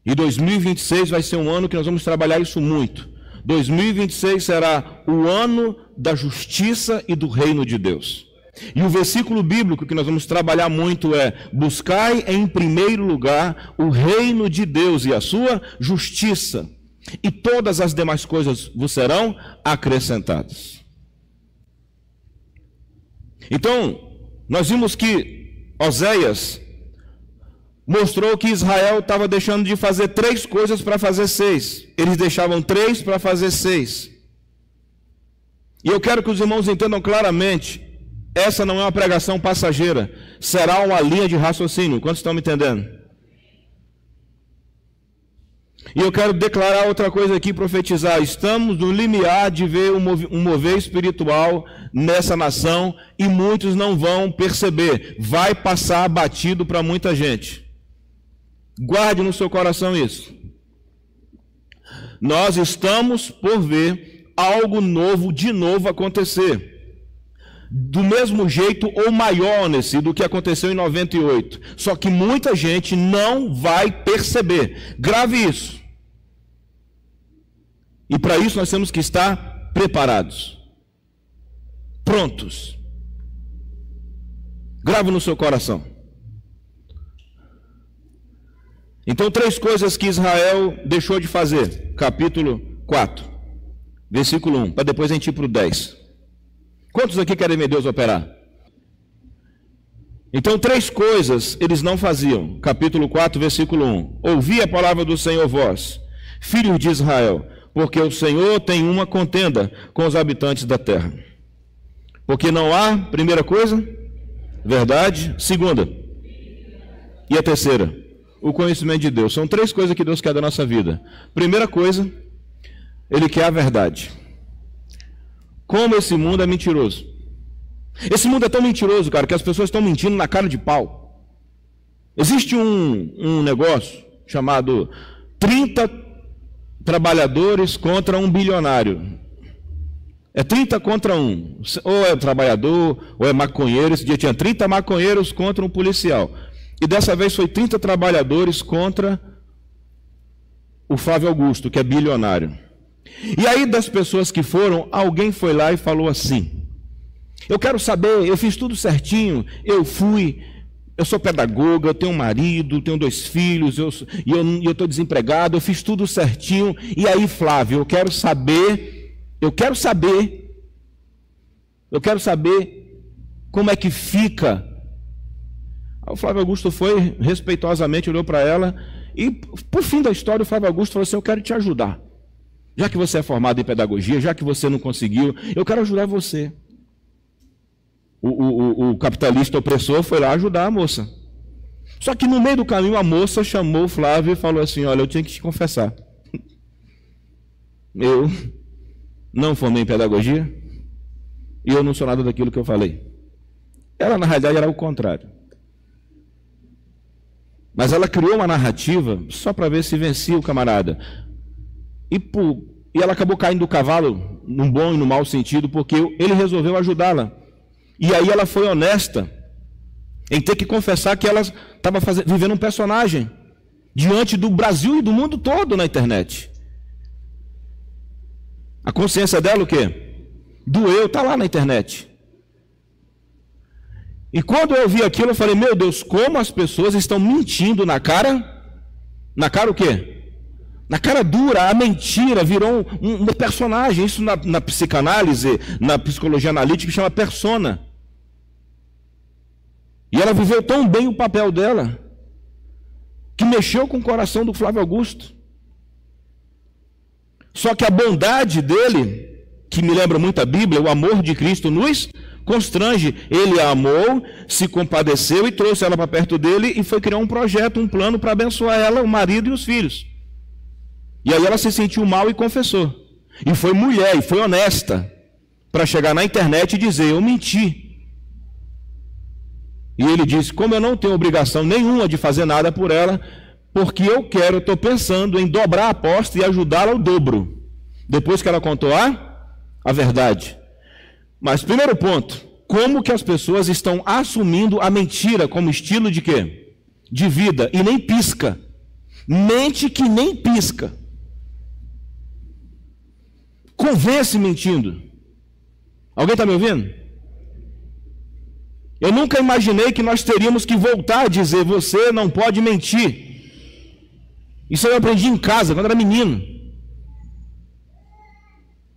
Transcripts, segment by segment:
E 2026 vai ser um ano que nós vamos trabalhar isso muito. 2026 será o ano da justiça e do reino de Deus. E o versículo bíblico que nós vamos trabalhar muito é: buscai em primeiro lugar o reino de Deus e a sua justiça, e todas as demais coisas vos serão acrescentadas. Então, nós vimos que Oséias mostrou que Israel estava deixando de fazer 3 coisas para fazer 6. Eles deixavam 3 para fazer 6. E eu quero que os irmãos entendam claramente: essa não é uma pregação passageira, será uma linha de raciocínio. Quantos estão me entendendo? E eu quero declarar outra coisa aqui, profetizar: estamos no limiar de ver um mover espiritual nessa nação, e muitos não vão perceber, vai passar batido para muita gente. Guarde no seu coração isso. Nós estamos por ver algo novo de novo acontecer, do mesmo jeito ou maior do que aconteceu em 98, só que muita gente não vai perceber. Grave isso. E para isso nós temos que estar preparados, prontos. Grave no seu coração. Então, 3 coisas que Israel deixou de fazer. Capítulo 4, versículo 1, para depois a gente ir para o 10. Quantos aqui querem ver Deus operar? Então, 3 coisas eles não faziam. Capítulo 4, versículo 1. Ouvi a palavra do Senhor vós, filhos de Israel, porque o Senhor tem uma contenda com os habitantes da terra. Porque não há, primeira coisa, verdade. Segunda, e a terceira, o conhecimento de Deus. São 3 coisas que Deus quer da nossa vida. Primeira coisa, Ele quer a verdade. Como esse mundo é mentiroso. Esse mundo é tão mentiroso, cara, que as pessoas estão mentindo na cara de pau. Existe um negócio chamado 30 trabalhadores contra um bilionário. É 30 contra 1. Ou é trabalhador, ou é maconheiro. Esse dia tinha 30 maconheiros contra um policial. E dessa vez foi 30 trabalhadores contra o Flávio Augusto, que é bilionário. E aí, das pessoas que foram, alguém foi lá e falou assim: eu quero saber, eu fiz tudo certinho, eu sou pedagoga, eu tenho um marido, tenho 2 filhos, eu estou desempregado, eu fiz tudo certinho. E aí, Flávio, eu quero saber como é que fica. Aí o Flávio Augusto foi, respeitosamente olhou para ela, e por fim da história o Flávio Augusto falou assim: eu quero te ajudar. Já que você é formado em pedagogia, já que você não conseguiu, eu quero ajudar você. O capitalista opressor foi lá ajudar a moça. Só que no meio do caminho a moça chamou o Flávio e falou assim: olha, eu tinha que te confessar, eu não formei em pedagogia e eu não sou nada daquilo que eu falei. Ela, na realidade, era o contrário. Mas ela criou uma narrativa só para ver se vencia o camarada. E ela acabou caindo do cavalo, num bom e no mau sentido, porque ele resolveu ajudá-la. E aí ela foi honesta em ter que confessar que ela estava vivendo um personagem diante do Brasil e do mundo todo na internet. A consciência dela o quê? Doeu, está lá na internet. E quando eu vi aquilo, eu falei: meu Deus, como as pessoas estão mentindo na cara o quê? Na cara dura. A mentira virou um personagem. Isso na psicanálise, na psicologia analítica, chama persona. E ela viveu tão bem o papel dela, que mexeu com o coração do Flávio Augusto. Só que a bondade dele, que me lembra muito a Bíblia, o amor de Cristo nos constrange. Ele a amou, se compadeceu e trouxe ela para perto dele e foi criar um projeto, um plano para abençoar ela, o marido e os filhos. E aí ela se sentiu mal e confessou. E foi mulher, e foi honesta, para chegar na internet e dizer: eu menti. E ele disse: como eu não tenho obrigação nenhuma de fazer nada por ela, porque eu estou pensando em dobrar a aposta e ajudá-la ao dobro, depois que ela contou a verdade. Mas primeiro ponto, como que as pessoas estão assumindo a mentira como estilo de quê? De vida, e nem pisca. Mente que nem pisca. Convence mentindo. Alguém está me ouvindo? Eu nunca imaginei que nós teríamos que voltar a dizer: você não pode mentir. Isso eu aprendi em casa, quando era menino.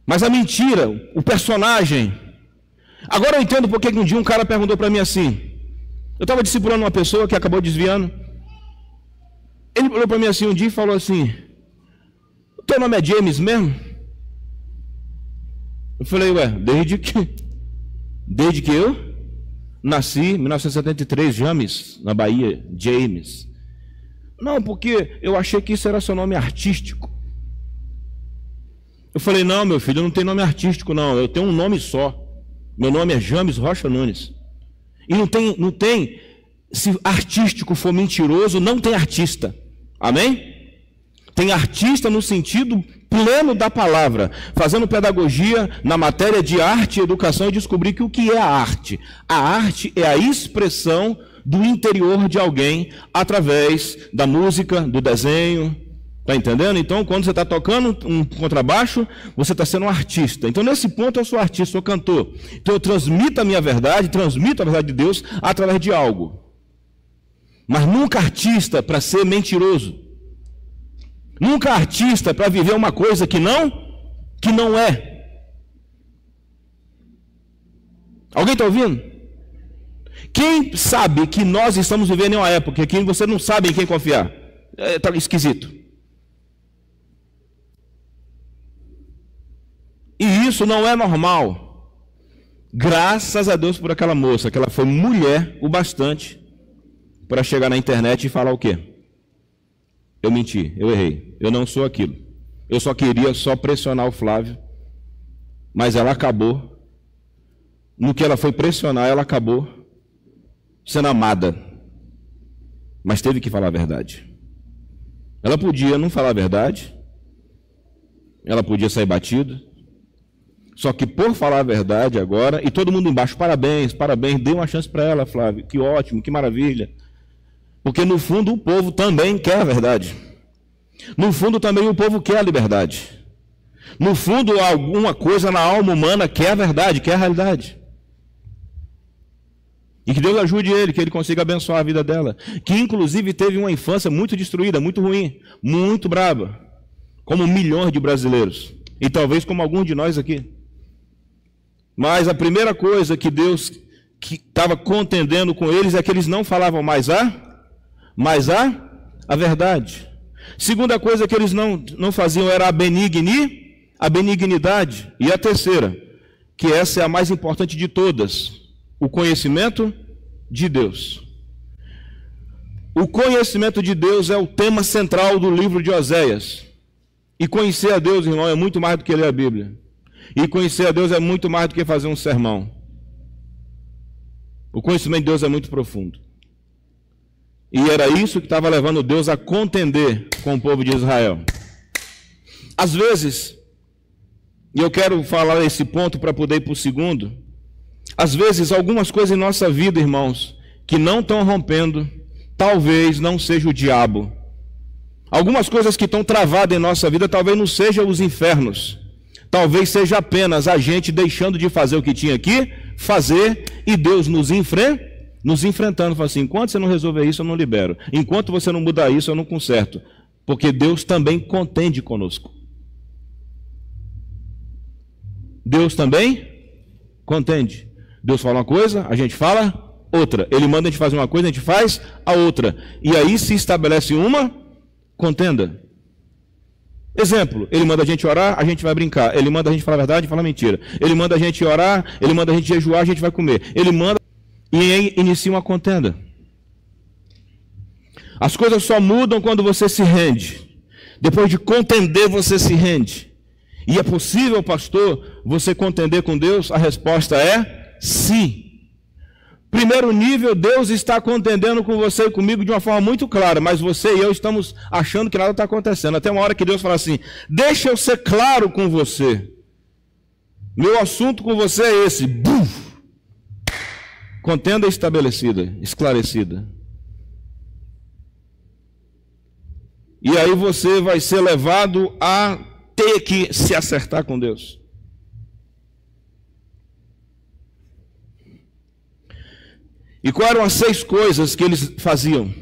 Mas a mentira, o personagem. Agora eu entendo porque um dia um cara perguntou para mim assim. Eu estava discipulando uma pessoa que acabou desviando. Ele olhou para mim assim um dia e falou assim: o teu nome é James mesmo? Eu falei: ué, desde que eu nasci, em 1973, James, na Bahia, James. Não, porque eu achei que isso era seu nome artístico. Eu falei: não, meu filho, eu não tenho nome artístico, não. Eu tenho um nome só. Meu nome é James Rocha Nunes. E não tem, se artístico for mentiroso, não tem artista. Amém? Tem artista no sentido pleno da palavra, fazendo pedagogia na matéria de arte e educação, e descobrir que o que é a arte? A arte é a expressão do interior de alguém através da música, do desenho. Está entendendo? Então, quando você está tocando um contrabaixo, você está sendo um artista. Então, nesse ponto, eu sou artista, sou cantor. Então, eu transmito a minha verdade, transmito a verdade de Deus através de algo. Mas nunca artista para ser mentiroso. Nunca artista para viver uma coisa que não é. Alguém está ouvindo? Quem sabe que nós estamos vivendo em uma época que você não sabe em quem confiar? Está esquisito. E isso não é normal. Graças a Deus por aquela moça, que ela foi mulher o bastante para chegar na internet e falar o quê? Eu menti, eu errei, eu não sou aquilo. Eu só queria pressionar o Flávio, mas ela acabou, no que ela foi pressionar, ela acabou sendo amada, mas teve que falar a verdade. Ela podia não falar a verdade, ela podia sair batida, só que por falar a verdade agora, e todo mundo embaixo: parabéns, parabéns, dê uma chance para ela, Flávio, que ótimo, que maravilha. Porque no fundo o povo também quer a verdade. No fundo também o povo quer a liberdade. No fundo alguma coisa na alma humana quer a verdade, quer a realidade. E que Deus ajude ele, que ele consiga abençoar a vida dela. Que inclusive teve uma infância muito destruída, muito ruim, muito braba. Como milhões de brasileiros. E talvez como alguns de nós aqui. Mas a primeira coisa que Deus estava contendendo com eles é que eles não falavam mais a verdade. Segunda coisa que eles não faziam era a benignidade. E a terceira, que essa é a mais importante de todas, o conhecimento de Deus. O conhecimento de Deus é o tema central do livro de Oséias. E conhecer a Deus, irmão, é muito mais do que ler a Bíblia. E conhecer a Deus é muito mais do que fazer um sermão. O conhecimento de Deus é muito profundo. E era isso que estava levando Deus a contender com o povo de Israel. Às vezes, e eu quero falar esse ponto para poder ir para o segundo, às vezes algumas coisas em nossa vida, irmãos, que não estão rompendo, talvez não seja o diabo. Algumas coisas que estão travadas em nossa vida, talvez não sejam os infernos. Talvez seja apenas a gente deixando de fazer o que tinha que fazer e Deus nos enfrentando. Fala assim: enquanto você não resolver isso, eu não libero. Enquanto você não mudar isso, eu não conserto. Porque Deus também contende conosco. Deus também contende. Deus fala uma coisa, a gente fala outra. Ele manda a gente fazer uma coisa, a gente faz a outra. E aí se estabelece uma contenda. Exemplo, ele manda a gente orar, a gente vai brincar. Ele manda a gente falar a verdade, falar mentira. Ele manda a gente orar, ele manda a gente jejuar, a gente vai comer. Ele manda e inicia uma contenda. As coisas só mudam quando você se rende. Depois de contender, você se rende. E é possível, pastor, você contender com Deus? A resposta é sim. Primeiro nível, Deus está contendendo com você e comigo de uma forma muito clara, mas você e eu estamos achando que nada está acontecendo. Até uma hora que Deus fala assim: deixa eu ser claro com você. Meu assunto com você é esse. Buf! Contenda estabelecida, esclarecida. e aí você vai ser levado a ter que se acertar com Deus. E quais eram as 6 coisas que eles faziam?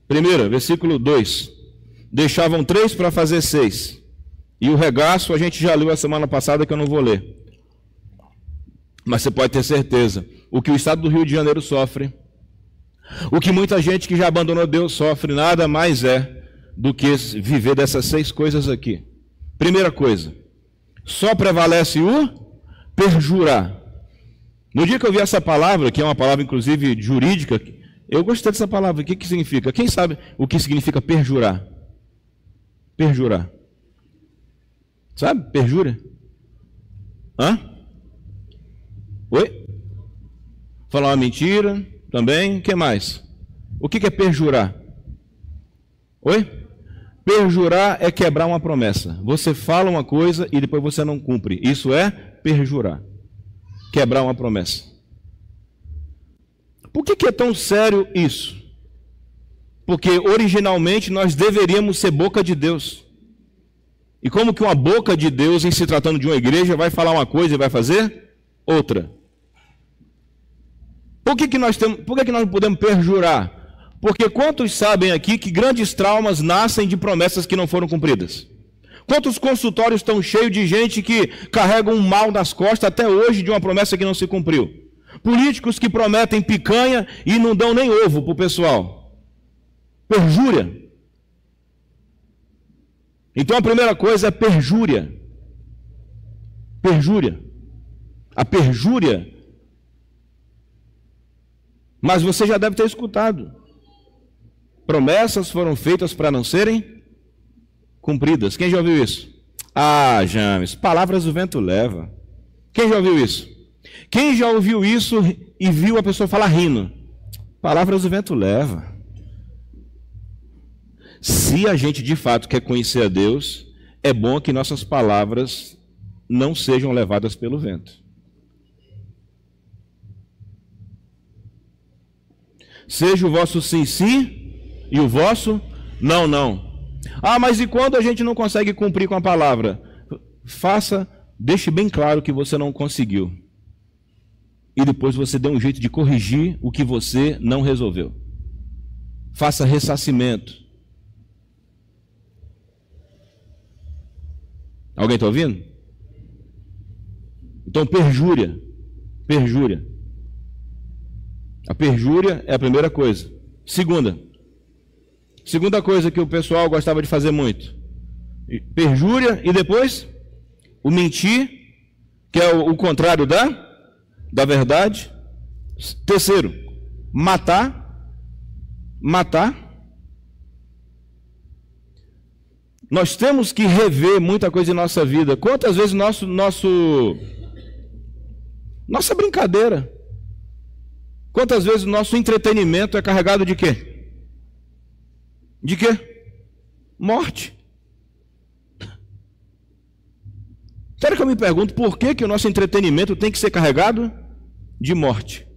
Primeira, versículo 2. Deixavam 3 para fazer 6. E o regaço a gente já leu a semana passada, que eu não vou ler. Mas você pode ter certeza, o que o estado do Rio de Janeiro sofre, o que muita gente que já abandonou Deus sofre, nada mais é do que viver dessas 6 coisas aqui. Primeira coisa, só prevalece o perjurar. No dia que eu vi essa palavra, que é uma palavra inclusive jurídica, eu gostei dessa palavra. O que significa? Quem sabe o que significa perjurar? Perjurar. Sabe? Perjura? Hã? Oi? Falar uma mentira também. O que mais? O que é perjurar? Oi? Perjurar é quebrar uma promessa. Você fala uma coisa e depois você não cumpre. Isso é perjurar. Quebrar uma promessa. Por que é tão sério isso? Porque originalmente nós deveríamos ser boca de Deus. E como que uma boca de Deus, em se tratando de uma igreja, vai falar uma coisa e vai fazer outra? Por que nós não podemos perjurar? Porque quantos sabem aqui que grandes traumas nascem de promessas que não foram cumpridas? Quantos consultórios estão cheios de gente que carrega um mal nas costas até hoje de uma promessa que não se cumpriu? Políticos que prometem picanha e não dão nem ovo para o pessoal. Perjúria. Então a primeira coisa é perjúria. Perjúria. A perjúria. Mas você já deve ter escutado. Promessas foram feitas para não serem cumpridas. Quem já ouviu isso? Ah, James, palavras o vento leva. Quem já ouviu isso? Quem já ouviu isso e viu a pessoa falar rindo? Palavras o vento leva. Se a gente de fato quer conhecer a Deus, é bom que nossas palavras não sejam levadas pelo vento. Seja o vosso sim, sim, e o vosso não, não. Ah, mas e quando a gente não consegue cumprir com a palavra? Deixe bem claro que você não conseguiu. E depois você dê um jeito de corrigir o que você não resolveu. Faça ressarcimento. Alguém está ouvindo? Então, perjúria. Perjúria. A perjúria é a primeira coisa. Segunda coisa que o pessoal gostava de fazer muito. Perjúria e depois o mentir, que é o contrário da verdade. Terceiro, matar. Nós temos que rever muita coisa em nossa vida. Quantas vezes nossa brincadeira, quantas vezes o nosso entretenimento é carregado de quê? De quê? Morte. Sério que eu me pergunto por que o nosso entretenimento tem que ser carregado de morte?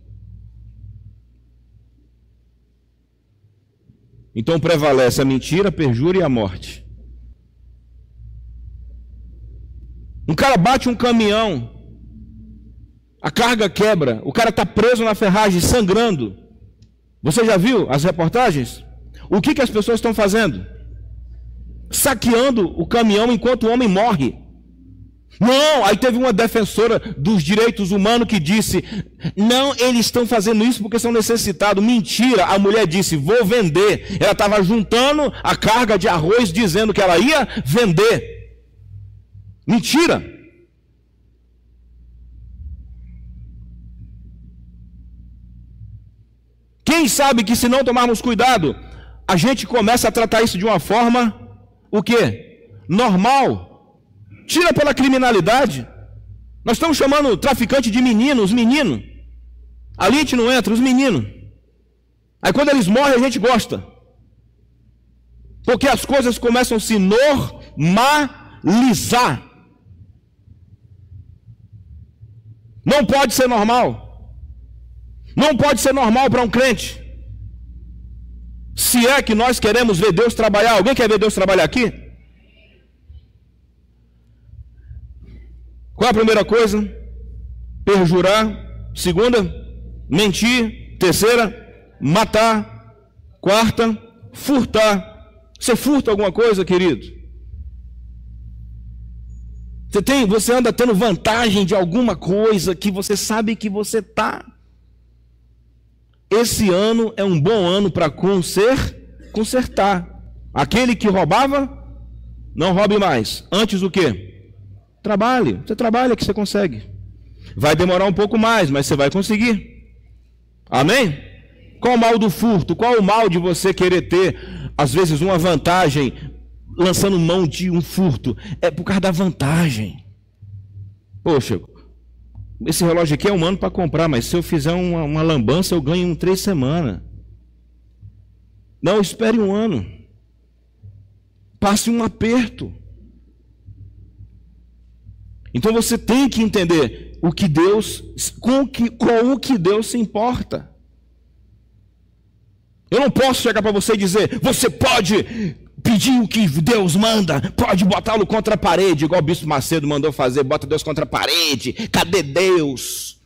Então prevalece a mentira, a perjúria e a morte. Um cara bate um caminhão, a carga quebra, o cara está preso na ferragem, sangrando. Você já viu as reportagens? O que as pessoas estão fazendo? Saqueando o caminhão enquanto o homem morre. Não, aí teve uma defensora dos direitos humanos que disse: não, eles estão fazendo isso porque são necessitados. Mentira, a mulher disse: vou vender. Ela estava juntando a carga de arroz dizendo que ela ia vender. Mentira. Quem sabe que se não tomarmos cuidado, a gente começa a tratar isso de uma forma, o quê? Normal. Tira pela criminalidade. Nós estamos chamando traficante de menino, os meninos. Ali a gente não entra, os meninos. Aí quando eles morrem a gente gosta. Porque as coisas começam a se normalizar. Não pode ser normal. Não pode ser normal para um crente. Se é que nós queremos ver Deus trabalhar, alguém quer ver Deus trabalhar aqui? Qual é a primeira coisa? Perjurar. Segunda, mentir. Terceira, matar. Quarta, furtar. Você furta alguma coisa, querido? Você anda tendo vantagem de alguma coisa que você sabe que você está. Esse ano é um bom ano para consertar. Aquele que roubava, não roube mais. Antes o quê? Trabalhe. Você trabalha que você consegue. Vai demorar um pouco mais, mas você vai conseguir. Amém? Qual o mal do furto? Qual o mal de você querer ter, às vezes, uma vantagem, lançando mão de um furto? É por causa da vantagem. Poxa, esse relógio aqui é um ano para comprar, mas se eu fizer uma lambança, eu ganho em 3 semanas. Não, espere um ano. Passe um aperto. Então você tem que entender o que Deus, com o que Deus se importa. Eu não posso chegar para você e dizer, você pode pedir o que Deus manda, pode botá-lo contra a parede, igual o bispo Macedo mandou fazer, bota Deus contra a parede. Cadê Deus?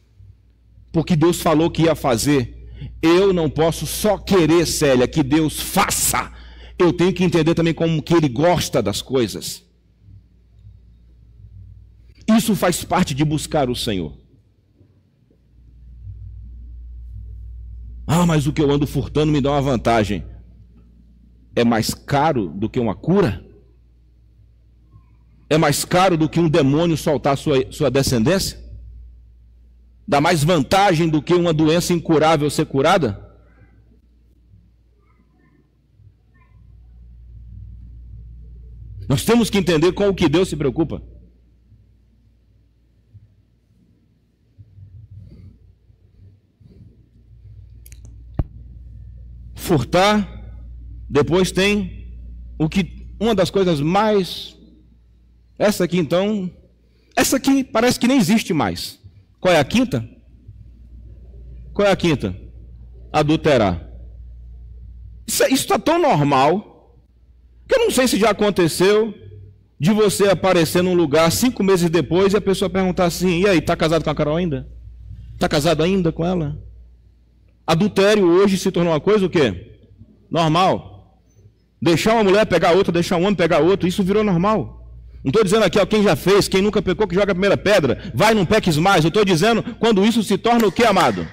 Porque Deus falou que ia fazer. Eu não posso só querer, Célia, que Deus faça. Eu tenho que entender também como que Ele gosta das coisas. Isso faz parte de buscar o Senhor. Ah, mas o que eu ando furtando me dá uma vantagem. É mais caro do que uma cura? É mais caro do que um demônio soltar sua descendência? Dá mais vantagem do que uma doença incurável ser curada? Nós temos que entender com o que Deus se preocupa. Furtar. Depois tem uma das coisas mais... Essa aqui então... Essa aqui parece que nem existe mais. Qual é a quinta? Qual é a quinta? Adulterar. Isso está tão normal que eu não sei se já aconteceu de você aparecer num lugar 5 meses depois e a pessoa perguntar assim, e aí, está casado com a Carol ainda? Está casado ainda com ela? Adultério hoje se tornou uma coisa o quê? Normal. Deixar uma mulher pegar outra, deixar um homem pegar outro, isso virou normal. Não estou dizendo aqui, ó, quem já fez, quem nunca pecou, que joga a primeira pedra, vai, não peques mais. Eu estou dizendo quando isso se torna o que, amado?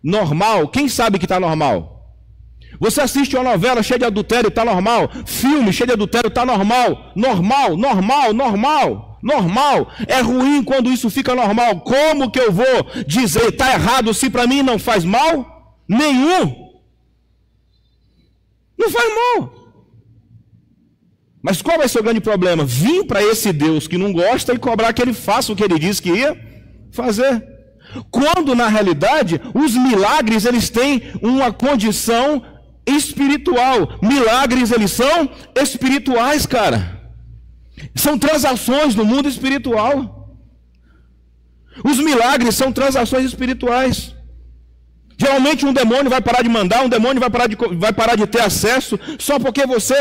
Normal. Quem sabe que está normal? Você assiste uma novela cheia de adultério, está normal. Filme cheio de adultério, está normal. Normal, normal, normal. Normal. É ruim quando isso fica normal. Como que eu vou dizer está errado se para mim não faz mal? Nenhum. Não faz mal. Mas qual vai ser o grande problema? Vir para esse Deus que não gosta e cobrar que ele faça o que ele disse que ia fazer. Quando na realidade os milagres eles têm uma condição espiritual. Milagres eles são espirituais, cara. São transações no mundo espiritual. Os milagres são transações espirituais. Geralmente um demônio vai parar de mandar, um demônio vai parar de ter acesso só porque você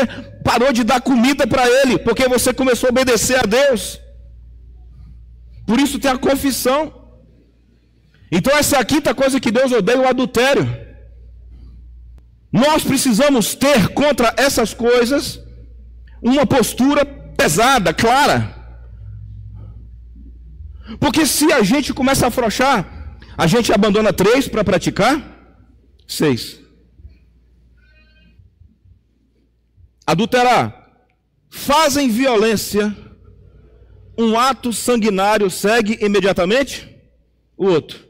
parou de dar comida para ele, porque você começou a obedecer a Deus. Por isso tem a confissão. Então essa é a quinta coisa que Deus odeia, o adultério. Nós precisamos ter contra essas coisas uma postura pesada, clara. Porque se a gente começa a afrouxar, a gente abandona 3 para praticar 6. Adulterar. Fazem violência. Um ato sanguinário segue imediatamente o outro.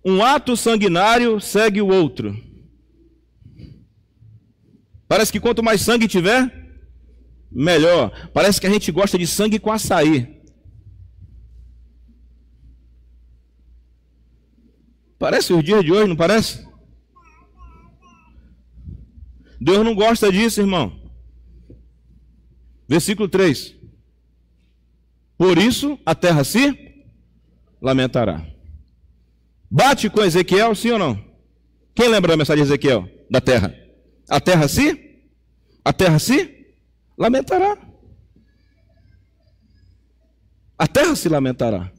Um ato sanguinário segue o outro. Parece que quanto mais sangue tiver, melhor. Parece que a gente gosta de sangue com açaí. Parece os dias de hoje, não parece? Deus não gosta disso, irmão. Versículo 3. Por isso a terra se lamentará. Bate com Ezequiel, sim ou não? Quem lembra da mensagem de Ezequiel? Da terra. A terra se lamentará. A terra se lamentará.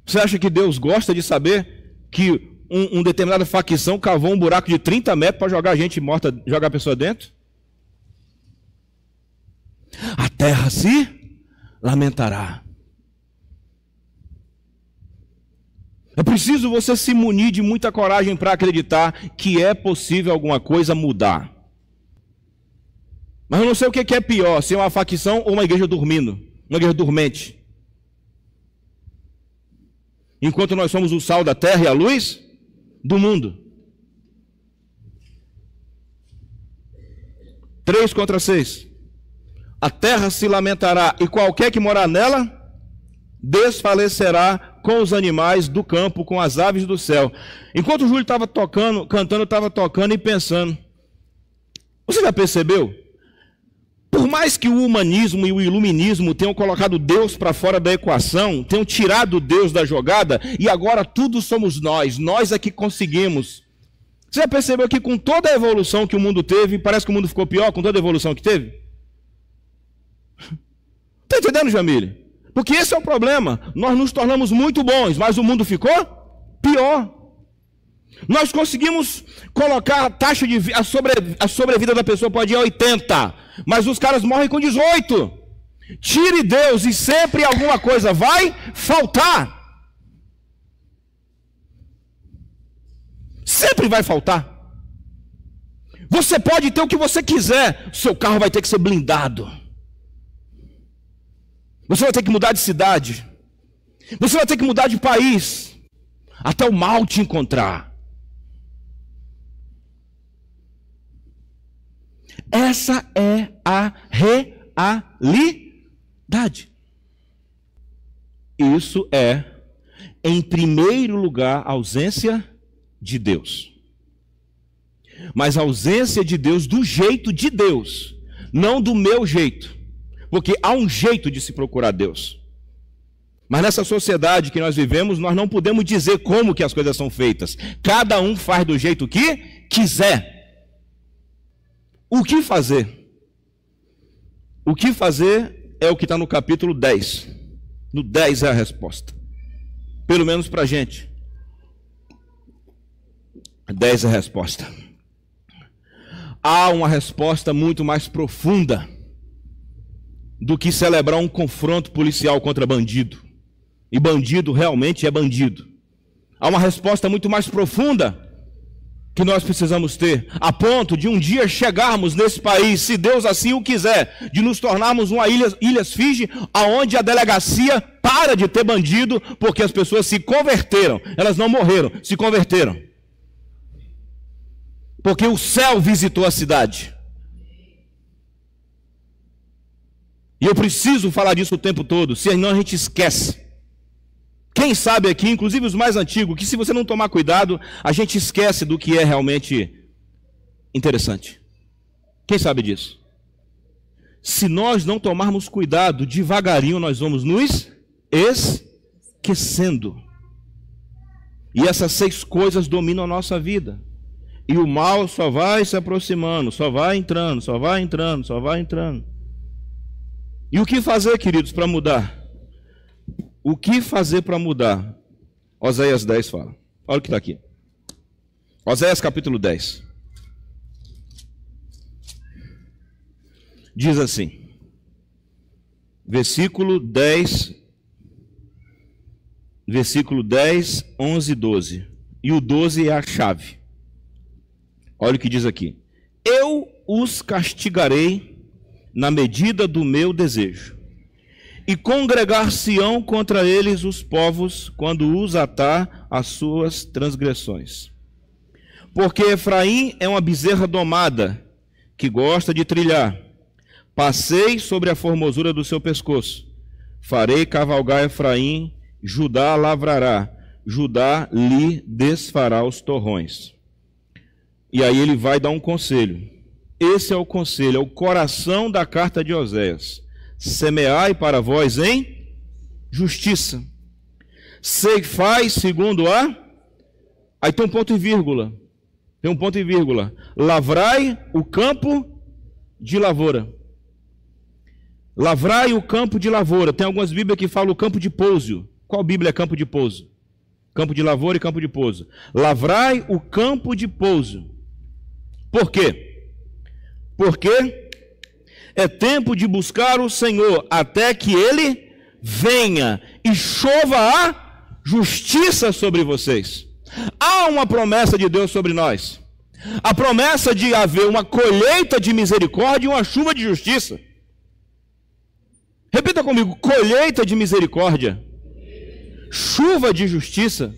Você acha que Deus gosta de saber que uma determinada facção cavou um buraco de 30 metros para jogar gente morta, jogar a pessoa dentro? A terra se lamentará. É preciso você se munir de muita coragem para acreditar que é possível alguma coisa mudar. Mas eu não sei o que é pior, se é uma facção ou uma igreja dormindo, uma igreja dormente. Enquanto nós somos o sal da terra e a luz do mundo. 3 contra 6. A terra se lamentará e qualquer que morar nela desfalecerá com os animais do campo, com as aves do céu. Enquanto o Júlio estava cantando, eu estava tocando e pensando. Você já percebeu? Por mais que o humanismo e o iluminismo tenham colocado Deus para fora da equação, tenham tirado Deus da jogada, e agora tudo somos nós é que conseguimos. Você já percebeu que com toda a evolução que o mundo teve, parece que o mundo ficou pior com toda a evolução que teve? Está entendendo, Jamile? Porque esse é o problema. Nós nos tornamos muito bons, mas o mundo ficou pior. Nós conseguimos colocar a taxa de a sobrevida da pessoa pode ir a 80, mas os caras morrem com 18. Tire Deus e sempre alguma coisa vai faltar. Sempre vai faltar. Você pode ter o que você quiser, seu carro vai ter que ser blindado. Você vai ter que mudar de cidade. Você vai ter que mudar de país. Até o mal te encontrar. Essa é a realidade. Isso é, em primeiro lugar, a ausência de Deus. Mas a ausência de Deus do jeito de Deus, não do meu jeito. Porque há um jeito de se procurar Deus. Mas nessa sociedade que nós vivemos, nós não podemos dizer como que as coisas são feitas. Cada um faz do jeito que quiser. O que fazer? O que fazer é o que está no capítulo 10. No 10 é a resposta. Pelo menos para a gente. 10 é a resposta. Há uma resposta muito mais profunda do que celebrar um confronto policial contra bandido. E bandido realmente é bandido. Há uma resposta muito mais profunda que nós precisamos ter, a ponto de um dia chegarmos nesse país, se Deus assim o quiser, de nos tornarmos uma Ilhas Fiji, aonde a delegacia para de ter bandido, porque as pessoas se converteram. Elas não morreram, se converteram. Porque o céu visitou a cidade. E eu preciso falar disso o tempo todo, senão a gente esquece. Quem sabe aqui, inclusive os mais antigos, que se você não tomar cuidado, a gente esquece do que é realmente interessante. Quem sabe disso? Se nós não tomarmos cuidado, devagarinho nós vamos nos esquecendo. E essas 6 coisas dominam a nossa vida. E o mal só vai se aproximando, só vai entrando, só vai entrando, só vai entrando. E o que fazer, queridos, para mudar? O que fazer para mudar? Oséias 10 fala. Olha o que está aqui. Oséias capítulo 10. Diz assim. Versículo 10, 11 e 12. E o 12 é a chave. Olha o que diz aqui. Eu os castigarei na medida do meu desejo, e congregar-se-ão contra eles os povos, quando os atar as suas transgressões. Porque Efraim é uma bezerra domada, que gosta de trilhar. Passei sobre a formosura do seu pescoço. Farei cavalgar Efraim, Judá lavrará, Judá lhe desfará os torrões. E aí ele vai dar um conselho. Esse é o conselho, é o coração da carta de Oséias. Semeai para vós em justiça. Ceifai segundo a... Aí tem um ponto e vírgula. Tem um ponto e vírgula. Lavrai o campo de lavoura. Lavrai o campo de lavoura. Tem algumas Bíblias que falam o campo de pouso. Qual Bíblia é campo de pouso? Campo de lavoura e campo de pouso. Lavrai o campo de pouso. Por quê? Porque é tempo de buscar o Senhor até que Ele venha e chova a justiça sobre vocês. Há uma promessa de Deus sobre nós. A promessa de haver uma colheita de misericórdia e uma chuva de justiça. Repita comigo: colheita de misericórdia, chuva de justiça.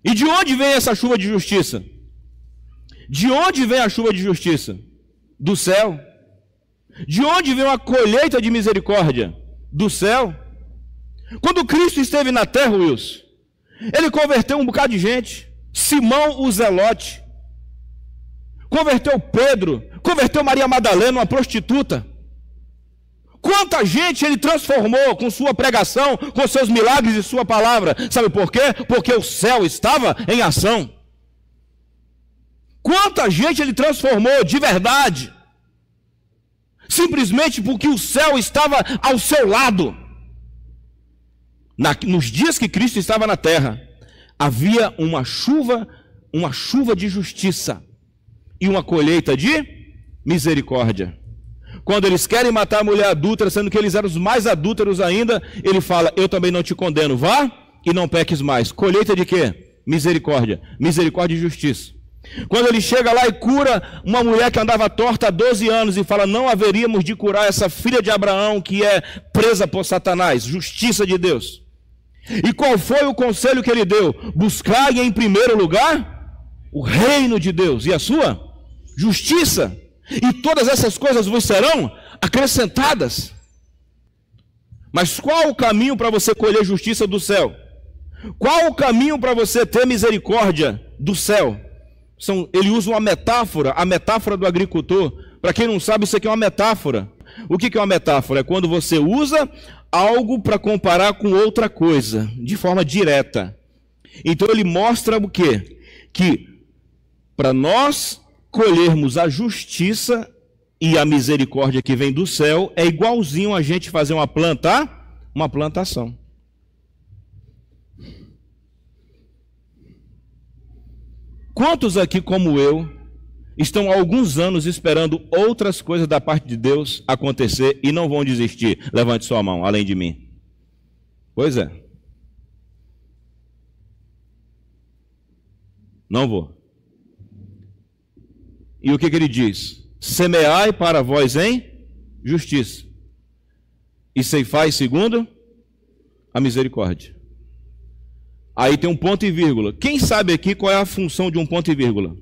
E de onde vem essa chuva de justiça? De onde vem a chuva de justiça? Do céu. De onde vem uma colheita de misericórdia? Do céu. Quando Cristo esteve na terra, Wilson, Ele converteu um bocado de gente. Simão o Zelote, converteu Pedro, converteu Maria Madalena, uma prostituta. Quanta gente Ele transformou com sua pregação, com seus milagres e sua palavra. Sabe por quê? Porque o céu estava em ação. Quanta gente Ele transformou de verdade, simplesmente porque o céu estava ao seu lado. Nos dias que Cristo estava na terra, havia uma chuva de justiça e uma colheita de misericórdia. Quando eles querem matar a mulher adúltera, sendo que eles eram os mais adúlteros ainda, Ele fala: eu também não te condeno, vá e não peques mais. Colheita de quê? Misericórdia. Misericórdia e justiça. Quando Ele chega lá e cura uma mulher que andava torta há 12 anos e fala: não haveríamos de curar essa filha de Abraão que é presa por Satanás. Justiça de Deus. E qual foi o conselho que Ele deu? Buscai em primeiro lugar o reino de Deus e a sua justiça, e todas essas coisas vos serão acrescentadas. Mas qual o caminho para você colher justiça do céu? Qual o caminho para você ter misericórdia do céu? Ele usa uma metáfora, a metáfora do agricultor. Para quem não sabe, isso aqui é uma metáfora. O que é uma metáfora? É quando você usa algo para comparar com outra coisa, de forma direta. Então ele mostra o quê? Que para nós colhermos a justiça e a misericórdia que vem do céu, é igualzinho a gente fazer uma plantação. Quantos aqui, como eu, estão há alguns anos esperando outras coisas da parte de Deus acontecer e não vão desistir? Levante sua mão, além de mim. Pois é. Não vou. E o que ele diz? Semeai para vós em justiça, e ceifai segundo a misericórdia. Aí tem um ponto e vírgula. Quem sabe aqui qual é a função de um ponto e vírgula?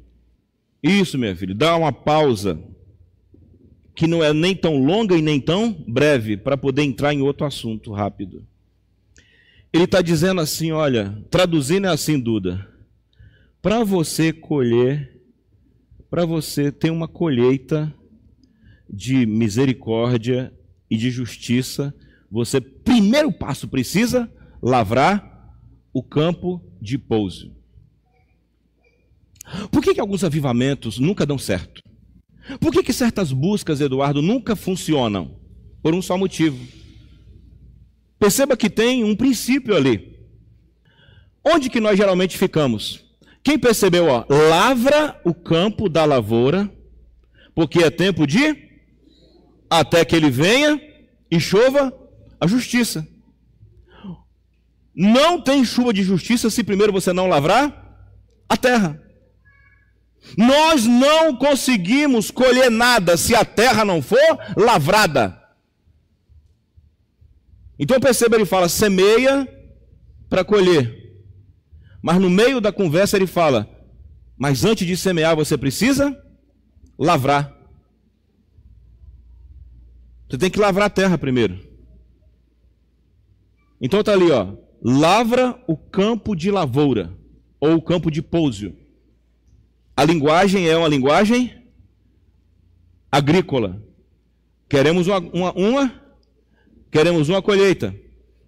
Isso, meu filho, dá uma pausa, que não é nem tão longa e nem tão breve, para poder entrar em outro assunto rápido. Ele está dizendo assim, olha, traduzindo é assim, Duda, para você colher, para você ter uma colheita de misericórdia e de justiça, você, primeiro passo, precisa lavrar o campo de pouso. Por que alguns avivamentos nunca dão certo? Por que certas buscas, Eduardo, nunca funcionam? Por um só motivo. Perceba que tem um princípio ali. Onde que nós geralmente ficamos? Quem percebeu, ó, lavra o campo da lavoura, porque é tempo de, até que ele venha e chova a justiça. Não tem chuva de justiça se primeiro você não lavrar a terra. Nós não conseguimos colher nada se a terra não for lavrada. Então perceba, ele fala, semeia para colher. Mas no meio da conversa ele fala, mas antes de semear você precisa lavrar. Você tem que lavrar a terra primeiro. Então está ali, ó, lavra o campo de lavoura, ou o campo de pouso. A linguagem é uma linguagem agrícola. Queremos queremos uma colheita,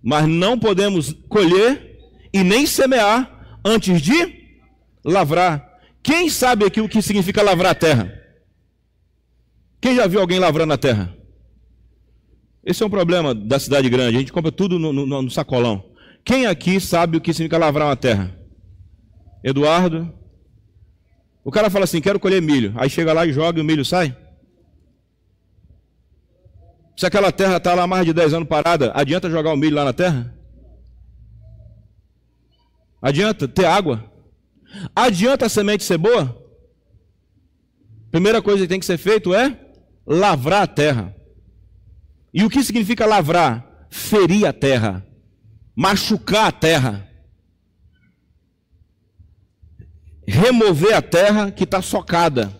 mas não podemos colher e nem semear antes de lavrar. Quem sabe aqui o que significa lavrar a terra? Quem já viu alguém lavrando a terra? Esse é um problema da cidade grande, a gente compra tudo no sacolão. Quem aqui sabe o que significa lavrar uma terra? Eduardo? O cara fala assim, quero colher milho. Aí chega lá e joga e o milho sai? Se aquela terra está lá há mais de 10 anos parada, adianta jogar o milho lá na terra? Adianta ter água? Adianta a semente ser boa? Primeira coisa que tem que ser feito é lavrar a terra. E o que significa lavrar? Ferir a terra, machucar a terra, remover a terra que está socada,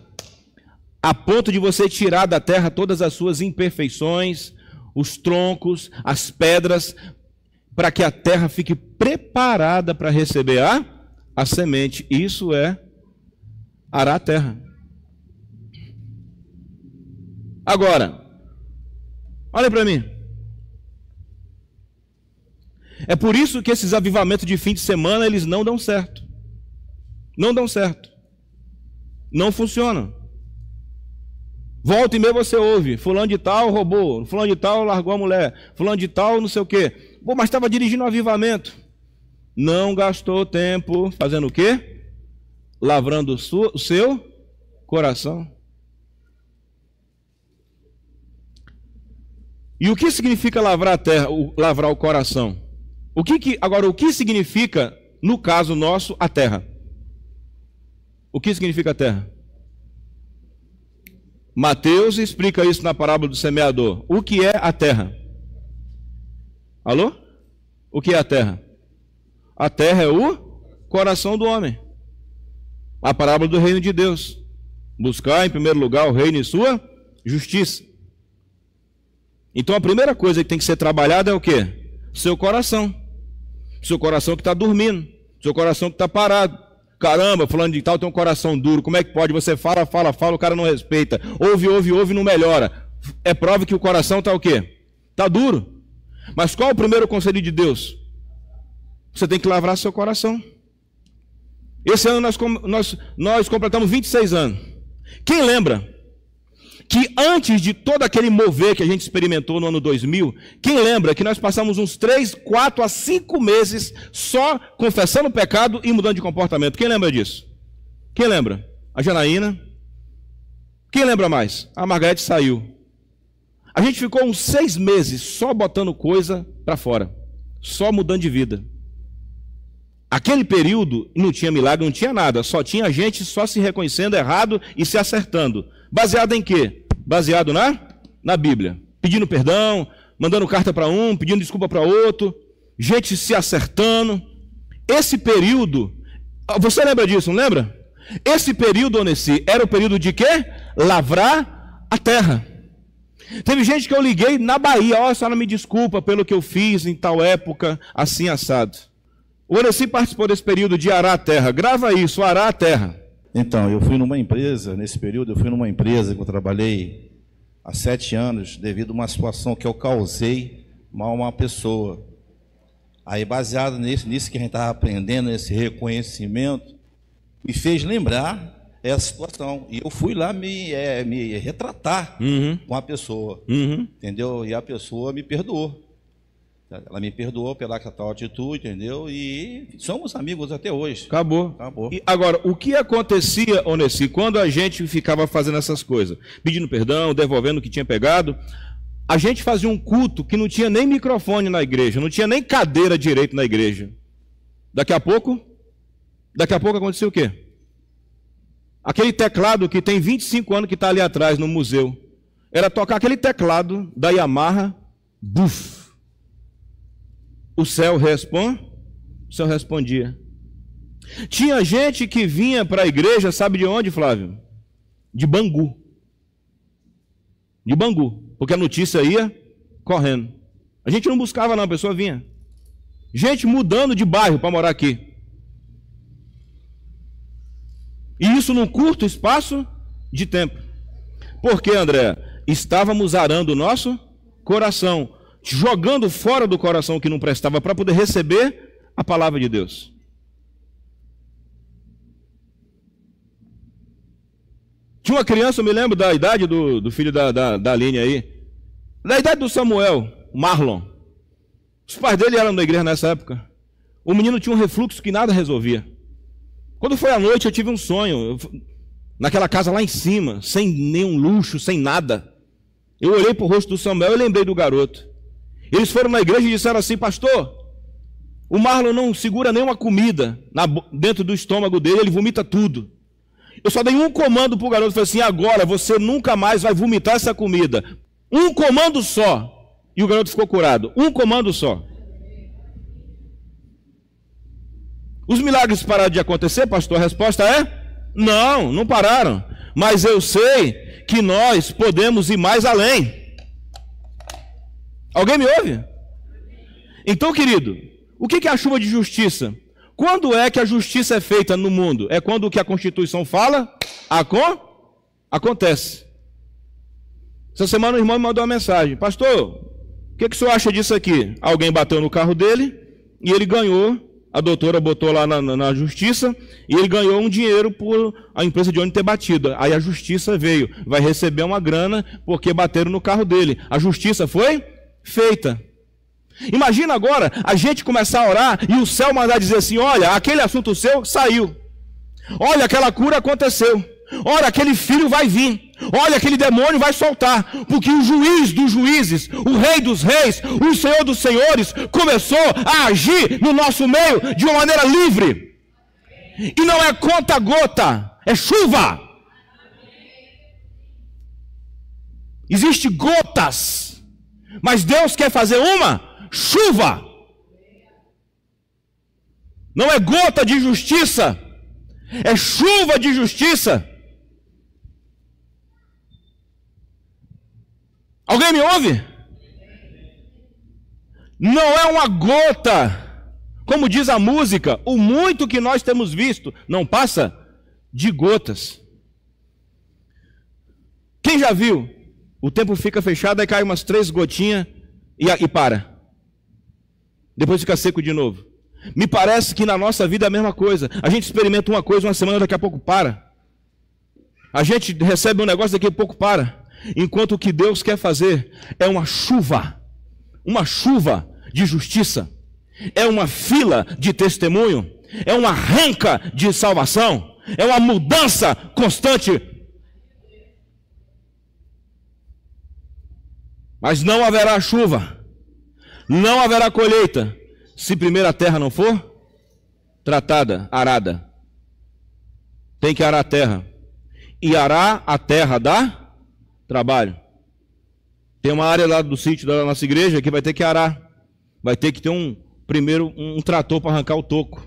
a ponto de você tirar da terra todas as suas imperfeições, os troncos, as pedras, para que a terra fique preparada para receber a semente. Isso é arar a terra. Agora, olha para mim. É por isso que esses avivamentos de fim de semana, eles não dão certo. Não dão certo. Não funcionam. Volta e meia você ouve, fulano de tal roubou, fulano de tal largou a mulher, fulano de tal não sei o quê. Pô, mas estava dirigindo um avivamento. Não gastou tempo fazendo o quê? Lavrando o seu coração. E o que significa lavrar a terra, lavrar o coração? Agora, o que significa, no caso nosso, a terra? O que significa a terra? Mateus explica isso na parábola do semeador. O que é a terra? Alô? O que é a terra? A terra é o coração do homem. A parábola do reino de Deus. Buscar em primeiro lugar o reino e sua justiça. Então a primeira coisa que tem que ser trabalhada é o quê? Seu coração. Seu coração que está dormindo. Seu coração que está parado. Caramba, fulano de tal tem um coração duro. Como é que pode? Você fala, o cara não respeita. Ouve, não melhora. É prova que o coração está o quê? Está duro. Mas qual é o primeiro conselho de Deus? Você tem que lavrar seu coração. Esse ano nós completamos 26 anos. Quem lembra que antes de todo aquele mover que a gente experimentou no ano 2000, quem lembra que nós passamos uns 3, 4 a 5 meses só confessando o pecado e mudando de comportamento? Quem lembra disso? Quem lembra? A Janaína? Quem lembra mais? A Margarete saiu. A gente ficou uns 6 meses só botando coisa para fora, só mudando de vida. Aquele período não tinha milagre, não tinha nada, só tinha gente só se reconhecendo errado e se acertando. Baseado em quê? Baseado na Bíblia. Pedindo perdão, mandando carta para um, pedindo desculpa para outro, gente se acertando. Esse período, você lembra disso, não lembra? Esse período, Onesi, era o período de quê? Lavrar a terra. Teve gente que eu liguei na Bahia, ó, a senhora me desculpa pelo que eu fiz em tal época, assim assado. O Onesi participou desse período de arar a terra. Grava isso, arar a terra. Então, eu fui numa empresa, nesse período, eu que eu trabalhei há 7 anos, devido a uma situação que eu causei mal a uma pessoa. Aí, baseado nisso que a gente estava aprendendo, esse reconhecimento, me fez lembrar essa situação. E eu fui lá me retratar com a pessoa, entendeu? E a pessoa me perdoou. Ela me perdoou pela tal atitude, entendeu? E somos amigos até hoje. Acabou. E agora, o que acontecia, Onesi, quando a gente ficava fazendo essas coisas? Pedindo perdão, devolvendo o que tinha pegado. A gente fazia um culto que não tinha nem microfone na igreja, não tinha nem cadeira direito na igreja. Daqui a pouco aconteceu o quê? Aquele teclado que tem 25 anos que está ali atrás no museu. Era tocar aquele teclado da Yamaha, buf. O céu respondia. Tinha gente que vinha para a igreja, sabe de onde, Flávio? De Bangu. De Bangu, porque a notícia ia correndo. A gente não buscava não, a pessoa vinha. Gente mudando de bairro para morar aqui. E isso num curto espaço de tempo. Por quê, André? Estávamos arando o nosso coração, jogando fora do coração o que não prestava para poder receber a palavra de Deus. Tinha uma criança, eu me lembro da idade do filho da Aline aí, da idade do Samuel, Marlon. Os pais dele eram da igreja nessa época. O menino tinha um refluxo que nada resolvia. Quando foi à noite, eu tive um sonho, naquela casa lá em cima, sem nenhum luxo, sem nada. Eu olhei para o rosto do Samuel e lembrei do garoto. Eles foram na igreja e disseram assim: pastor, o Marlon não segura nenhuma comida dentro do estômago dele, ele vomita tudo. Eu só dei um comando para o garoto, falei assim: agora você nunca mais vai vomitar essa comida. Um comando só. E o garoto ficou curado. Um comando só. Os milagres pararam de acontecer, pastor? A resposta é: não, não pararam. Mas eu sei que nós podemos ir mais além. Alguém me ouve? Então, querido, o que é a chuva de justiça? Quando é que a justiça é feita no mundo? É quando o que a Constituição fala acontece. Essa semana o irmão me mandou uma mensagem: pastor, o que o senhor acha disso aqui? Alguém bateu no carro dele e ele ganhou. A doutora botou lá na justiça e ele ganhou um dinheiro por a empresa de ônibus ter batido. Aí a justiça veio, vai receber uma grana porque bateram no carro dele. A justiça foi feita. Imagina agora a gente começar a orar e o céu mandar dizer assim: olha, aquele assunto seu saiu. Olha, aquela cura aconteceu. Olha, aquele filho vai vir. Olha, aquele demônio vai soltar. Porque o juiz dos juízes, o rei dos reis, o senhor dos senhores começou a agir no nosso meio de uma maneira livre. E não é conta-gota, é chuva. Existem gotas, mas Deus quer fazer uma chuva. Não é gota de justiça, é chuva de justiça. Alguém me ouve? Não é uma gota, como diz a música, o muito que nós temos visto não passa de gotas. Quem já viu? O tempo fica fechado, aí cai umas 3 gotinhas e para. Depois fica seco de novo. Me parece que na nossa vida é a mesma coisa. A gente experimenta uma coisa uma semana, daqui a pouco para. A gente recebe um negócio, daqui a pouco para. Enquanto o que Deus quer fazer é uma chuva de justiça, é uma fila de testemunho, é uma arranca de salvação, é uma mudança constante. Mas não haverá chuva, não haverá colheita, se primeiro a terra não for tratada, arada. Tem que arar a terra, e arar a terra dá trabalho. Tem uma área lá do sítio da nossa igreja que vai ter que arar. Vai ter que ter primeiro um trator para arrancar o toco.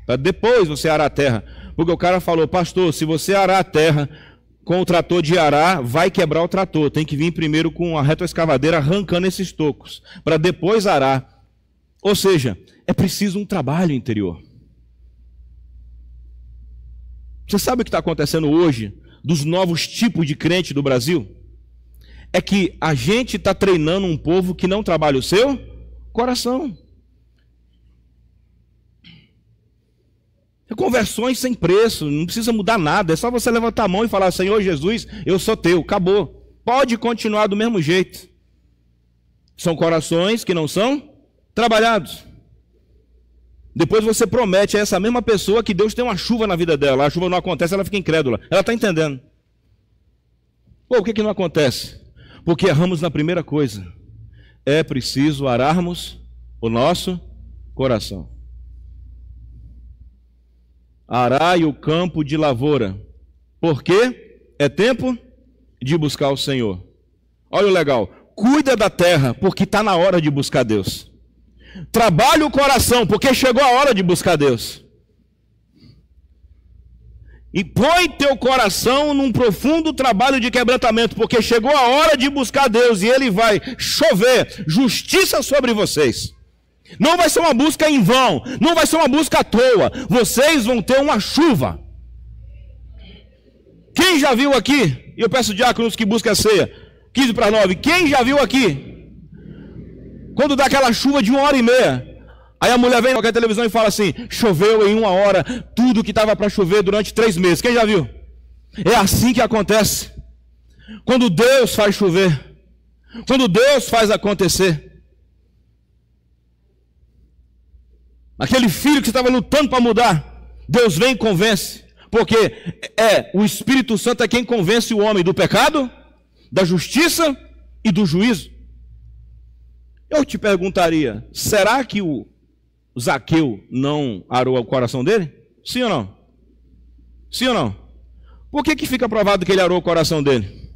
Para depois você arar a terra. Porque o cara falou: pastor, se você arar a terra com o trator de arar, vai quebrar o trator. Tem que vir primeiro com a retroescavadeira arrancando esses tocos, para depois arar. Ou seja, é preciso um trabalho interior. Você sabe o que está acontecendo hoje dos novos tipos de crente do Brasil? É que a gente está treinando um povo que não trabalha o seu coração. É conversões sem preço, não precisa mudar nada, é só você levantar a mão e falar: Senhor Jesus, eu sou teu, acabou. Pode continuar do mesmo jeito. São corações que não são trabalhados. Depois você promete a essa mesma pessoa que Deus tem uma chuva na vida dela, a chuva não acontece, ela fica incrédula. Ela está entendendo. Pô, o que não acontece? Porque erramos na primeira coisa. É preciso ararmos o nosso coração. Arai o campo de lavoura. Por quê? É tempo de buscar o Senhor. Olha o legal. Cuida da terra, porque está na hora de buscar Deus. Trabalha o coração, porque chegou a hora de buscar Deus. E põe teu coração num profundo trabalho de quebrantamento, porque chegou a hora de buscar Deus e Ele vai chover justiça sobre vocês. Não vai ser uma busca em vão, não vai ser uma busca à toa. Vocês vão ter uma chuva. Quem já viu aqui? E eu peço diáconos que busquem a ceia. 8:45. Quem já viu aqui? Quando dá aquela chuva de 1h30. Aí a mulher vem na televisão e fala assim: choveu em 1 hora tudo que estava para chover durante 3 meses. Quem já viu? É assim que acontece. Quando Deus faz chover, quando Deus faz acontecer. Aquele filho que você estava lutando para mudar, Deus vem e convence. Porque o Espírito Santo é quem convence o homem do pecado, da justiça e do juízo. Eu te perguntaria, será que o Zaqueu não arou o coração dele? Sim ou não? Sim ou não? Por que fica provado que ele arou o coração dele?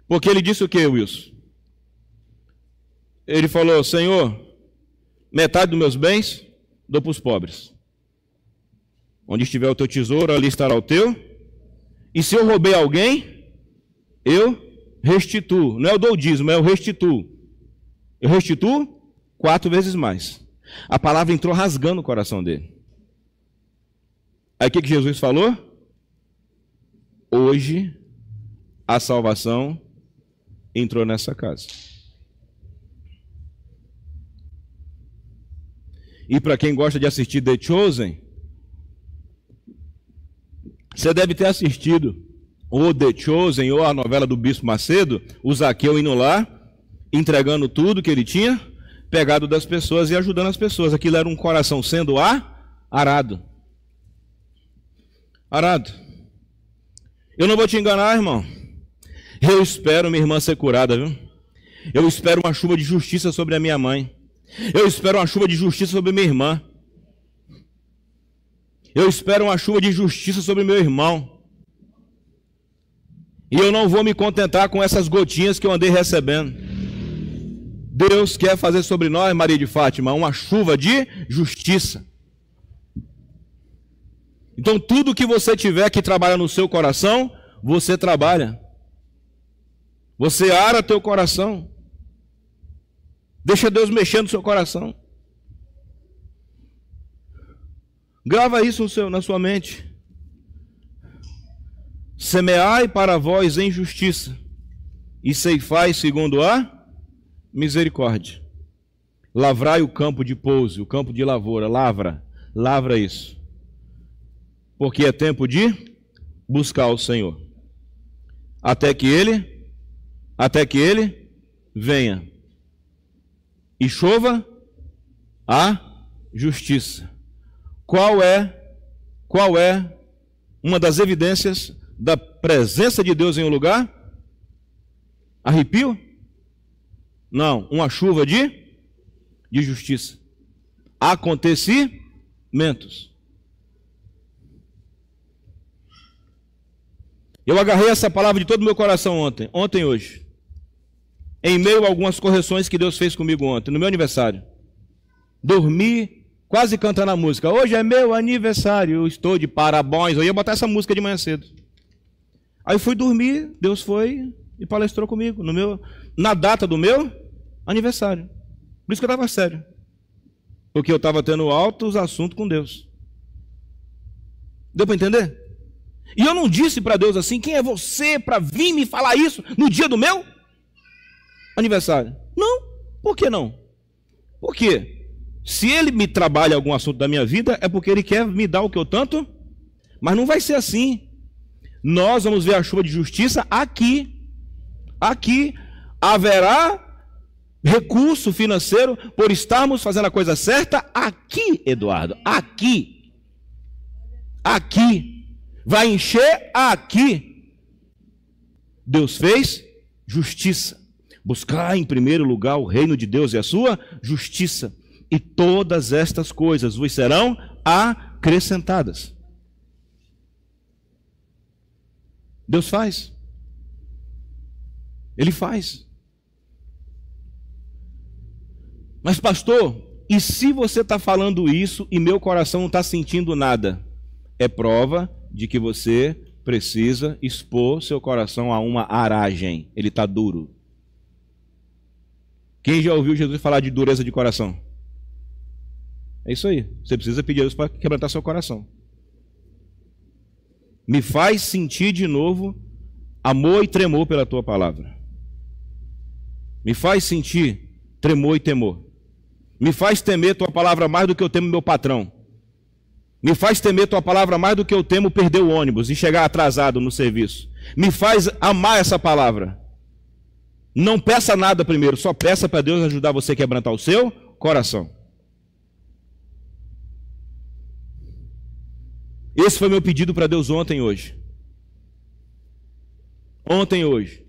Porque ele disse o que, Wilson? Ele falou, Senhor, metade dos meus bens dou para os pobres. Onde estiver o teu tesouro, ali estará o teu. E se eu roubei alguém, eu restituo. Não é o dou o dízimo, é o restituo. Eu restituo 4 vezes mais. A palavra entrou rasgando o coração dele. Aí o que Jesus falou? Hoje a salvação entrou nessa casa. E para quem gosta de assistir The Chosen, você deve ter assistido ou The Chosen ou a novela do Bispo Macedo, o Zaqueu indo lá, entregando tudo que ele tinha, pegado das pessoas e ajudando as pessoas. Aquilo era um coração sendo arado. Arado. Eu não vou te enganar, irmão. Eu espero minha irmã ser curada, viu? Eu espero uma chuva de justiça sobre a minha mãe. Eu espero uma chuva de justiça sobre minha irmã. Eu espero uma chuva de justiça sobre meu irmão. E eu não vou me contentar com essas gotinhas que eu andei recebendo. Deus quer fazer sobre nós, Maria de Fátima, uma chuva de justiça. Então tudo que você tiver que trabalhar no seu coração, você trabalha. Você ara teu coração. Deixa Deus mexer no seu coração. Grava isso na sua mente. Semeai para vós em justiça, e ceifai segundo a misericórdia. Lavrai o campo de pouso, o campo de lavoura. Lavra isso. Porque é tempo de buscar o Senhor. Até que Ele venha. E chova a justiça. Qual é uma das evidências da presença de Deus em um lugar? Arrepio? Não, uma chuva de justiça. Acontecimentos. Eu agarrei essa palavra de todo o meu coração ontem e hoje. Em meio a algumas correções que Deus fez comigo ontem, no meu aniversário. Dormi quase cantando a música. Hoje é meu aniversário, eu estou de parabéns. Eu ia botar essa música de manhã cedo. Aí fui dormir, Deus foi e palestrou comigo na data do meu aniversário. Por isso que eu estava sério. Porque eu estava tendo altos assuntos com Deus. Deu para entender? E eu não disse para Deus assim, quem é você para vir me falar isso no dia do meu aniversário? Não. Por que não? Porque se Ele me trabalha algum assunto da minha vida, é porque Ele quer me dar o que eu tanto, mas não vai ser assim. Nós vamos ver a chuva de justiça aqui. Aqui haverá recurso financeiro por estarmos fazendo a coisa certa aqui, Eduardo. Aqui. Aqui. Vai encher aqui. Deus fez justiça. Buscar em primeiro lugar o reino de Deus e a sua justiça. E todas estas coisas vos serão acrescentadas. Deus faz. Ele faz. Mas pastor, e se você está falando isso e meu coração não está sentindo nada? É prova de que você precisa expor seu coração a uma aragem. Ele está duro. Quem já ouviu Jesus falar de dureza de coração? É isso aí. Você precisa pedir a Deus para quebrantar seu coração. Me faz sentir de novo amor e tremor pela tua palavra. Me faz sentir tremor e temor. Me faz temer tua palavra mais do que eu temo meu patrão. Me faz temer tua palavra mais do que eu temo perder o ônibus e chegar atrasado no serviço. Me faz amar essa palavra. Não peça nada primeiro, só peça para Deus ajudar você a quebrantar o seu coração. Esse foi meu pedido para Deus ontem e hoje. Ontem e hoje.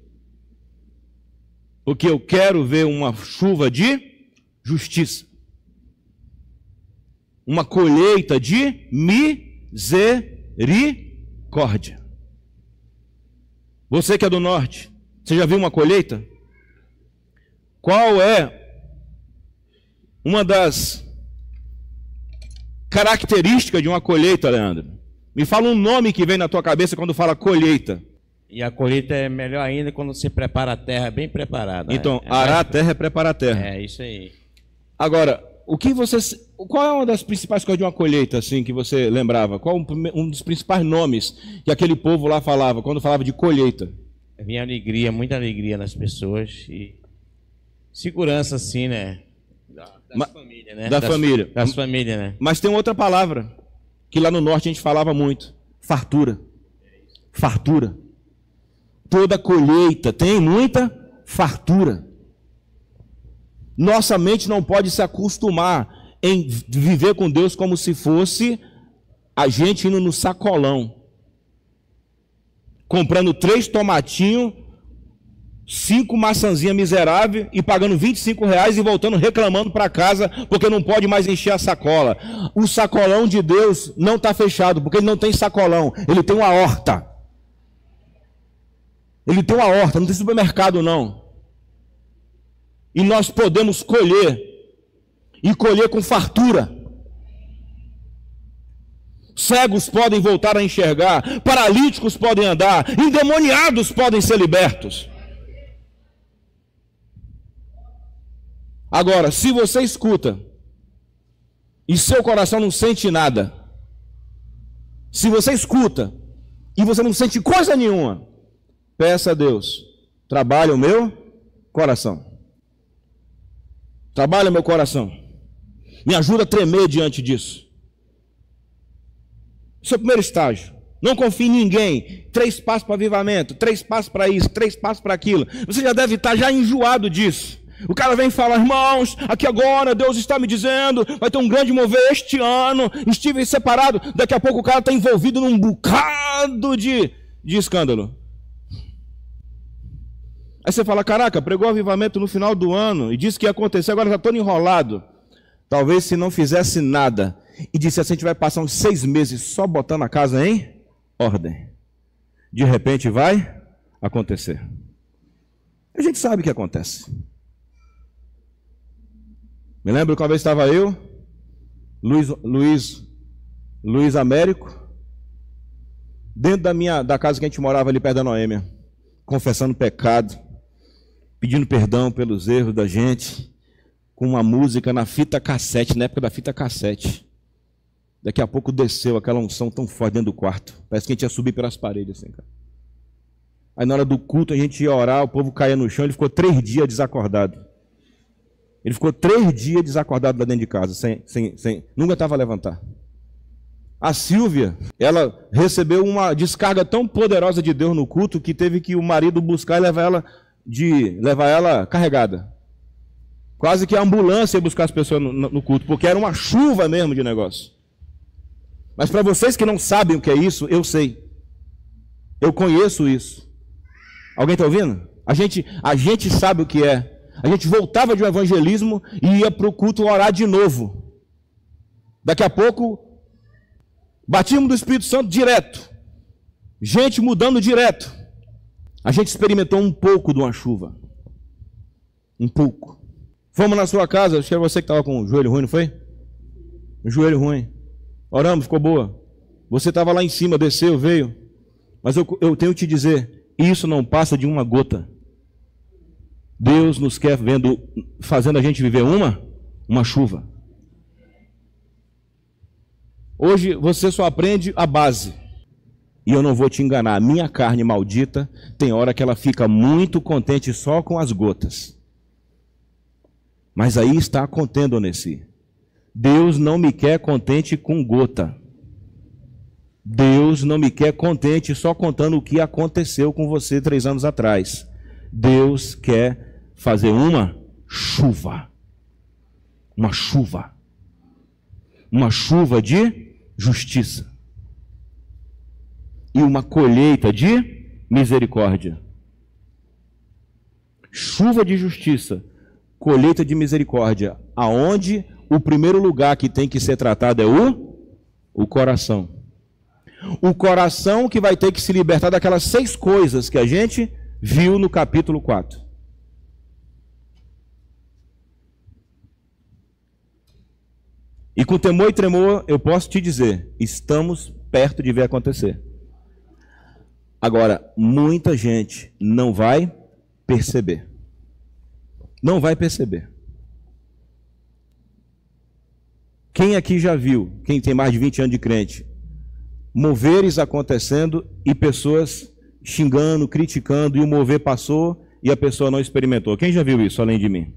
Porque eu quero ver uma chuva de justiça. Uma colheita de misericórdia. Você que é do norte, você já viu uma colheita? Qual é uma das características de uma colheita, Leandro? Me fala um nome que vem na tua cabeça quando fala colheita. E a colheita é melhor ainda quando você prepara a terra bem preparada. Então, arar a terra é preparar a terra. É, isso aí. Agora, qual é uma das principais coisas de uma colheita, assim, que você lembrava? Qual um dos principais nomes que aquele povo lá falava, quando falava de colheita? Vinha alegria, muita alegria nas pessoas e segurança, assim, né? Das famílias, né? Família. Das famílias, né? Mas tem outra palavra, que lá no norte a gente falava muito. Fartura. Fartura. Toda colheita tem muita fartura. Nossa mente não pode se acostumar em viver com Deus como se fosse a gente indo no sacolão, comprando 3 tomatinhos, 5 maçãzinhas miseráveis e pagando R$25 e voltando reclamando para casa porque não pode mais encher a sacola. O sacolão de Deus não está fechado, porque ele não tem sacolão, ele tem uma horta. Ele tem uma horta, não tem supermercado não. E nós podemos colher, e colher com fartura. Cegos podem voltar a enxergar, paralíticos podem andar, endemoniados podem ser libertos. Agora, se você escuta, e seu coração não sente nada, se você escuta, e você não sente coisa nenhuma, peça a Deus, trabalhe o meu coração. Trabalha meu coração. Me ajuda a tremer diante disso. Esse é o primeiro estágio. Não confie em ninguém. 3 passos para avivamento, 3 passos para isso, 3 passos para aquilo. Você já deve estar já enjoado disso. O cara vem falar, irmãos, aqui agora Deus está me dizendo, vai ter um grande mover este ano, estive separado. Daqui a pouco o cara está envolvido num bocado de escândalo. Aí você fala, caraca, pregou avivamento no final do ano e disse que ia acontecer, agora já estou enrolado. Talvez se não fizesse nada e disse assim, a gente vai passar uns 6 meses só botando a casa em ordem. De repente vai acontecer. A gente sabe o que acontece. Me lembro que uma vez estava eu, Luiz Américo, dentro da casa que a gente morava ali perto da Noêmia, confessando pecado, pedindo perdão pelos erros da gente, com uma música na fita cassete, na época da fita cassete. Daqui a pouco desceu aquela unção tão forte dentro do quarto. Parece que a gente ia subir pelas paredes assim, cara. Aí na hora do culto a gente ia orar, o povo caía no chão, ele ficou 3 dias desacordado. Ele ficou 3 dias desacordado lá dentro de casa, nunca estava a levantar. A Silvia, ela recebeu uma descarga tão poderosa de Deus no culto que teve que o marido buscar e levar ela carregada. Quase que a ambulância ia buscar as pessoas no culto, porque era uma chuva mesmo de negócio. Mas para vocês que não sabem o que é isso, eu sei. Eu conheço isso. Alguém está ouvindo? A gente sabe o que é. A gente voltava de um evangelismo e ia para o culto orar de novo. Daqui a pouco, batismo do Espírito Santo direto. Gente mudando direto. A gente experimentou um pouco de uma chuva. Um pouco. Fomos na sua casa, acho que era você que estava com o joelho ruim, não foi? O joelho ruim. Oramos, ficou boa. Você estava lá em cima, desceu, veio. Mas eu tenho que te dizer, isso não passa de uma gota. Deus nos quer fazendo a gente viver uma chuva. Hoje você só aprende a base. E eu não vou te enganar, a minha carne maldita tem hora que ela fica muito contente só com as gotas. Mas aí está a contenda, Onesi. Deus não me quer contente com gota. Deus não me quer contente só contando o que aconteceu com você 3 anos atrás. Deus quer fazer uma chuva. Uma chuva. Uma chuva de justiça. E uma colheita de misericórdia. Chuva de justiça, colheita de misericórdia. Aonde o primeiro lugar que tem que ser tratado é o coração. O coração que vai ter que se libertar daquelas 6 coisas que a gente viu no capítulo 4. E com temor e tremor, eu posso te dizer, estamos perto de ver acontecer. Agora, muita gente não vai perceber. Não vai perceber. Quem aqui já viu, quem tem mais de 20 anos de crente, moveres acontecendo e pessoas xingando, criticando, e o mover passou e a pessoa não experimentou? Quem já viu isso, além de mim?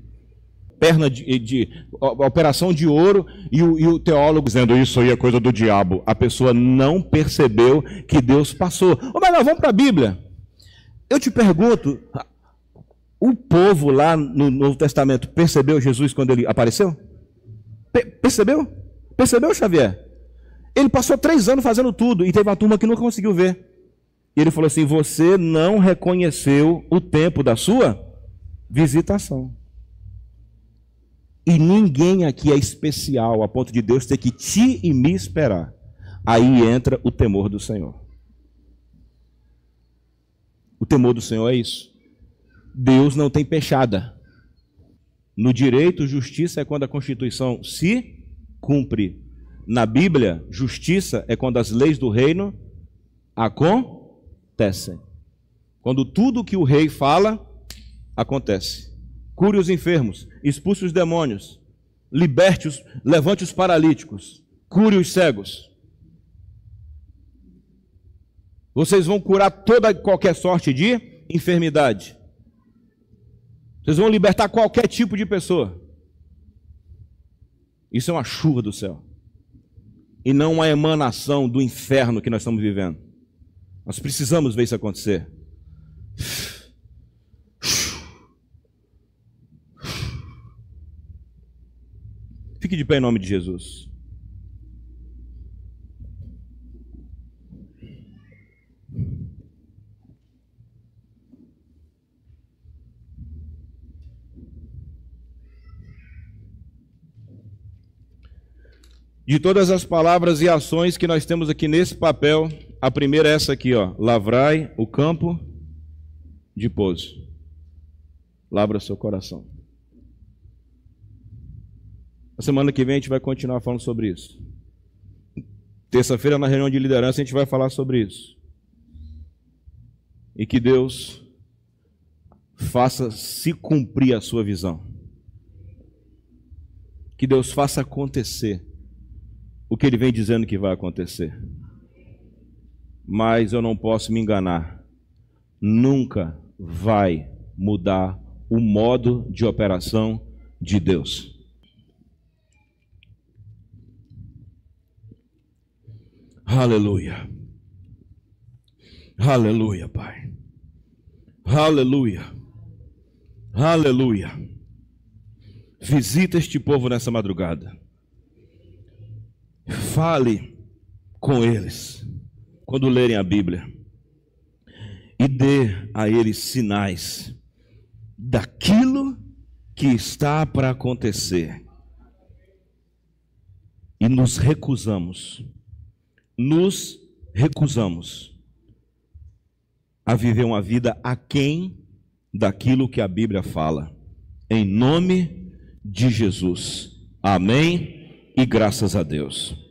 Perna de operação de ouro e o teólogo dizendo isso aí é coisa do diabo. A pessoa não percebeu que Deus passou. Mas nós vamos para a Bíblia. Eu te pergunto, o povo lá no Novo Testamento percebeu Jesus quando ele apareceu? Percebeu? Percebeu, Xavier? Ele passou 3 anos fazendo tudo e teve uma turma que não conseguiu ver. E ele falou assim: você não reconheceu o tempo da sua visitação. E ninguém aqui é especial a ponto de Deus ter que te e me esperar. Aí entra o temor do Senhor. O temor do Senhor é isso. Deus não tem pechada. No direito, justiça é quando a Constituição se cumpre. Na Bíblia, justiça é quando as leis do reino acontecem. Quando tudo que o rei fala, acontece. Cure os enfermos, expulse os demônios, levante os paralíticos, cure os cegos. Vocês vão curar qualquer sorte de enfermidade. Vocês vão libertar qualquer tipo de pessoa. Isso é uma chuva do céu. E não uma emanação do inferno que nós estamos vivendo. Nós precisamos ver isso acontecer. Fique de pé em nome de Jesus. De todas as palavras e ações que nós temos aqui nesse papel, a primeira é essa aqui, ó: lavrai o campo de pouso. Lavra seu coração. Na semana que vem a gente vai continuar falando sobre isso. Terça-feira, na reunião de liderança, a gente vai falar sobre isso. E que Deus faça se cumprir a sua visão. Que Deus faça acontecer o que Ele vem dizendo que vai acontecer. Mas eu não posso me enganar. Nunca vai mudar o modo de operação de Deus. Aleluia. Aleluia, Pai. Aleluia. Aleluia. Visita este povo nessa madrugada. Fale com eles quando lerem a Bíblia. E dê a eles sinais daquilo que está para acontecer. E nos recusamos a viver uma vida aquém daquilo que a Bíblia fala. Em nome de Jesus. Amém e graças a Deus.